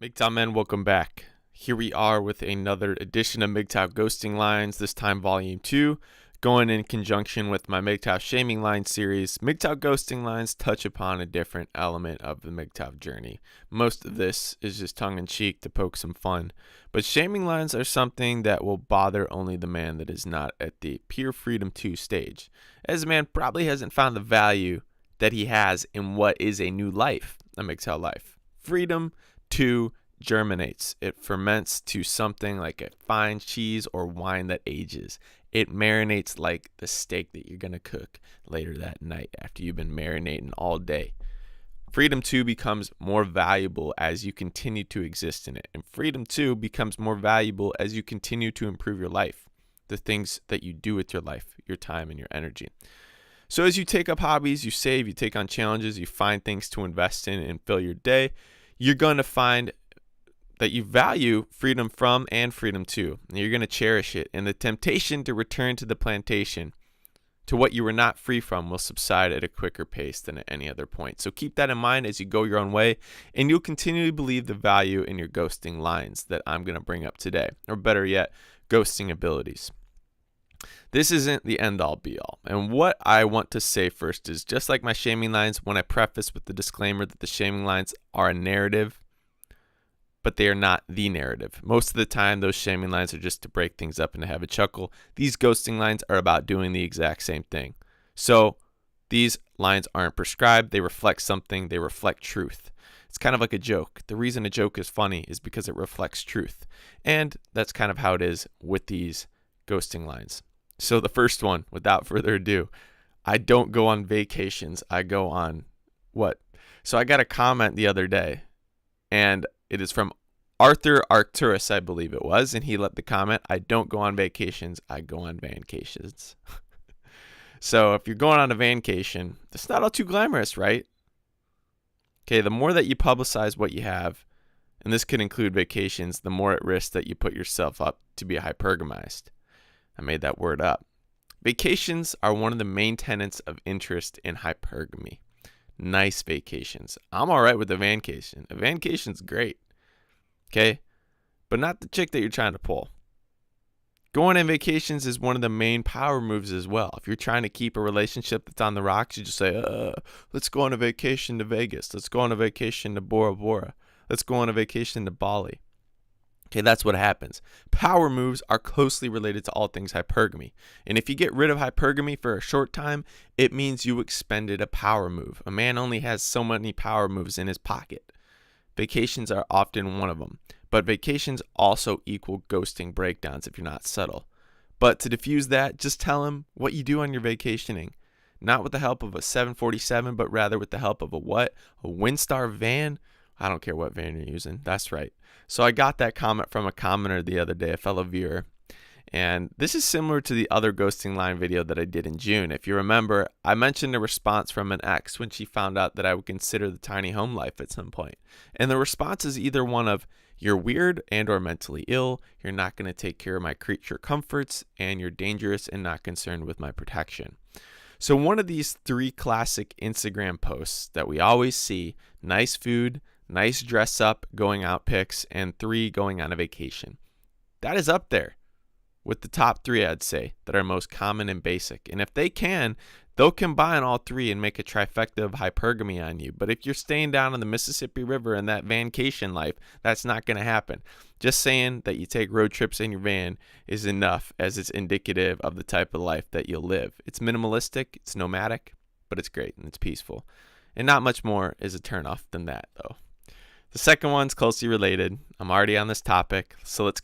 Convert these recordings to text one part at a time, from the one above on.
MGTOW men, welcome back. Here we are with another edition of MGTOW Ghosting Lines, this time volume 2, going in conjunction with my MGTOW Shaming Line series. MGTOW Ghosting Lines touch upon a different element of the MGTOW journey. Most of this is just tongue-in-cheek to poke some fun, but shaming lines are something that will bother only the man that is not at the Pure Freedom 2 stage, as a man probably hasn't found the value that he has in what is a new life, a MGTOW life. Freedom 2 germinates. It ferments to something like a fine cheese or wine that ages. It marinates like the steak that you're going to cook later that night after you've been marinating all day. Freedom 2 becomes more valuable as you continue to exist in it. And Freedom 2 becomes more valuable as you continue to improve your life, the things that you do with your life, your time, and your energy. So as you take up hobbies, you save, you take on challenges, you find things to invest in and fill your day, you're going to find that you value freedom from and freedom to. And you're going to cherish it. And the temptation to return to the plantation, to what you were not free from, will subside at a quicker pace than at any other point. So keep that in mind as you go your own way, and you'll continue to believe the value in your ghosting lines that I'm going to bring up today. Or better yet, ghosting abilities. This isn't the end-all be-all. And what I want to say first is, just like my shaming lines, when I preface with the disclaimer that the shaming lines are a narrative, but they are not the narrative. Most of the time, those shaming lines are just to break things up and to have a chuckle. These ghosting lines are about doing the exact same thing. So these lines aren't prescribed. They reflect something. They reflect truth. It's kind of like a joke. The reason a joke is funny is because it reflects truth. And that's kind of how it is with these ghosting lines. So the first one, without further ado, I don't go on vacations. I go on what? So I got a comment the other day, and it is from Arthur Arcturus, I believe it was, and he left the comment, I don't go on vacations, I go on vancations. So if you're going on a vancation, it's not all too glamorous, right? Okay, the more that you publicize what you have, and this could include vacations, the more at risk that you put yourself up to be hypergamized. I made that word up. Vacations are one of the main tenets of interest in hypergamy. Nice vacations. I'm all right with a vancation. A vancation's great. Okay? But not the chick that you're trying to pull. Going on vacations is one of the main power moves as well. If you're trying to keep a relationship that's on the rocks, you just say, let's go on a vacation to Vegas. Let's go on a vacation to Bora Bora. Let's go on a vacation to Bali. Okay, that's what happens. Power moves are closely related to all things hypergamy. And if you get rid of hypergamy for a short time, it means you expended a power move. A man only has so many power moves in his pocket. Vacations are often one of them. But vacations also equal ghosting breakdowns if you're not subtle. But to diffuse that, just tell him what you do on your vacationing. Not with the help of a 747, but rather with the help of a what? A Windstar van? I don't care what van you're using. That's right. So I got that comment from a commenter the other day, a fellow viewer. And this is similar to the other ghosting line video that I did in June. If you remember, I mentioned a response from an ex when she found out that I would consider the tiny home life at some point. And the response is either one of, you're weird and or mentally ill, you're not going to take care of my creature comforts, and you're dangerous and not concerned with my protection. So one of these three classic Instagram posts that we always see, nice food, nice dress up, going out pics, and 3, going on a vacation. That is up there with the top 3, I'd say, that are most common and basic. And if they can, they'll combine all 3 and make a trifecta of hypergamy on you. But if you're staying down on the Mississippi River in that vancation life, that's not going to happen. Just saying that you take road trips in your van is enough, as it's indicative of the type of life that you'll live. It's minimalistic, it's nomadic, but it's great and it's peaceful. And not much more is a turnoff than that, though. The second one's closely related. I'm already on this topic, so let's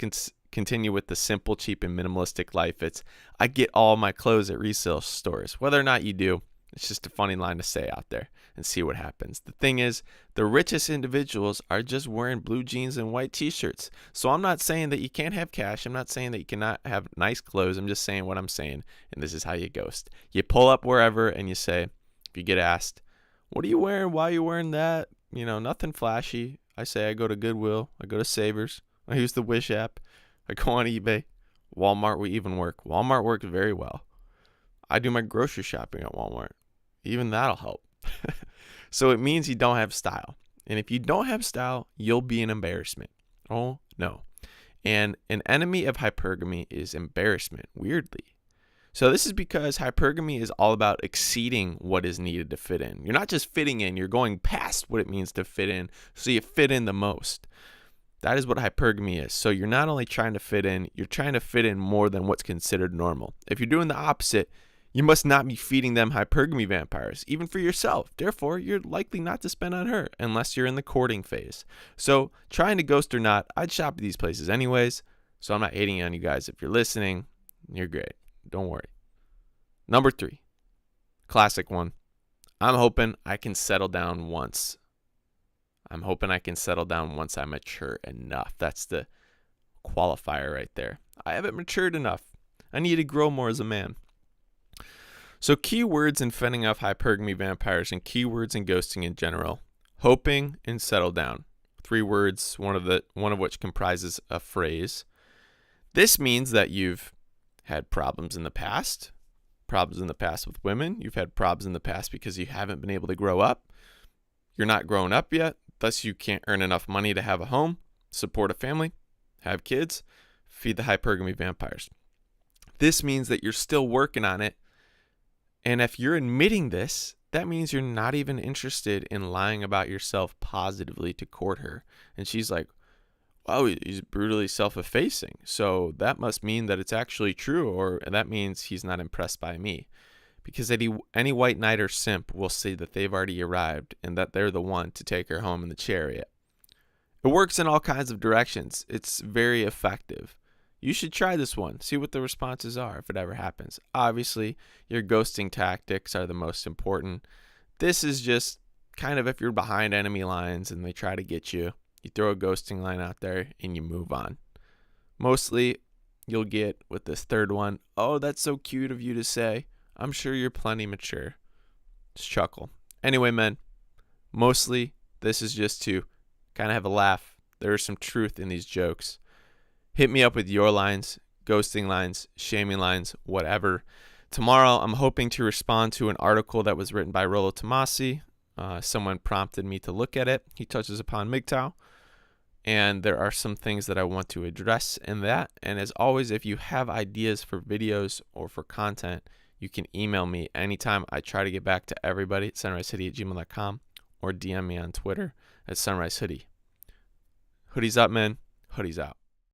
continue with the simple, cheap, and minimalistic life. It's, I get all my clothes at resale stores. Whether or not you do, it's just a funny line to say out there and see what happens. The thing is, the richest individuals are just wearing blue jeans and white t-shirts. So I'm not saying that you can't have cash. I'm not saying that you cannot have nice clothes. I'm just saying what I'm saying, and this is how you ghost. You pull up wherever and you say, if you get asked, what are you wearing? Why are you wearing that? You know, nothing flashy. I say I go to Goodwill. I go to Savers. I use the Wish app. I go on eBay. Walmart will even work. Walmart works very well. I do my grocery shopping at Walmart. Even that'll help. So it means you don't have style. And if you don't have style, you'll be an embarrassment. Oh, no. And an enemy of hypergamy is embarrassment, weirdly. So this is because hypergamy is all about exceeding what is needed to fit in. You're not just fitting in, you're going past what it means to fit in, so you fit in the most. That is what hypergamy is. So you're not only trying to fit in, you're trying to fit in more than what's considered normal. If you're doing the opposite, you must not be feeding them hypergamy vampires, even for yourself. Therefore, you're likely not to spend on her unless you're in the courting phase. So trying to ghost or not, I'd shop at these places anyways. So I'm not hating on you guys. If you're listening, you're great. Don't worry. Number 3, classic one. I'm hoping I can settle down once. I'm hoping I can settle down once I mature enough. That's the qualifier right there. I haven't matured enough. I need to grow more as a man. So keywords in fending off hypergamy vampires and keywords in ghosting in general. Hoping and settle down. 3 words, one of which comprises a phrase. This means that you've had problems in the past with women. You've had problems in the past because you haven't been able to grow up. You're not grown up yet. Thus, you can't earn enough money to have a home, support a family, have kids, feed the hypergamy vampires. This means that you're still working on it. And if you're admitting this, that means you're not even interested in lying about yourself positively to court her. And she's like, wow, he's brutally self-effacing. So that must mean that it's actually true, or that means he's not impressed by me. Because any white knight or simp will say that they've already arrived and that they're the one to take her home in the chariot. It works in all kinds of directions. It's very effective. You should try this one. See what the responses are if it ever happens. Obviously, your ghosting tactics are the most important. This is just kind of if you're behind enemy lines and they try to get you, you throw a ghosting line out there and you move on. Mostly, you'll get with this third one, oh, that's so cute of you to say. I'm sure you're plenty mature. Just chuckle. Anyway, men, mostly this is just to kind of have a laugh. There is some truth in these jokes. Hit me up with your lines, ghosting lines, shaming lines, whatever. Tomorrow, I'm hoping to respond to an article that was written by Rollo Tomasi. Someone prompted me to look at it. He touches upon MGTOW. And there are some things that I want to address in that. And as always, if you have ideas for videos or for content, you can email me anytime. I try to get back to everybody at sunrisehoodie@gmail.com or DM me on Twitter at sunrisehoodie. Hoodies up, man. Hoodies out.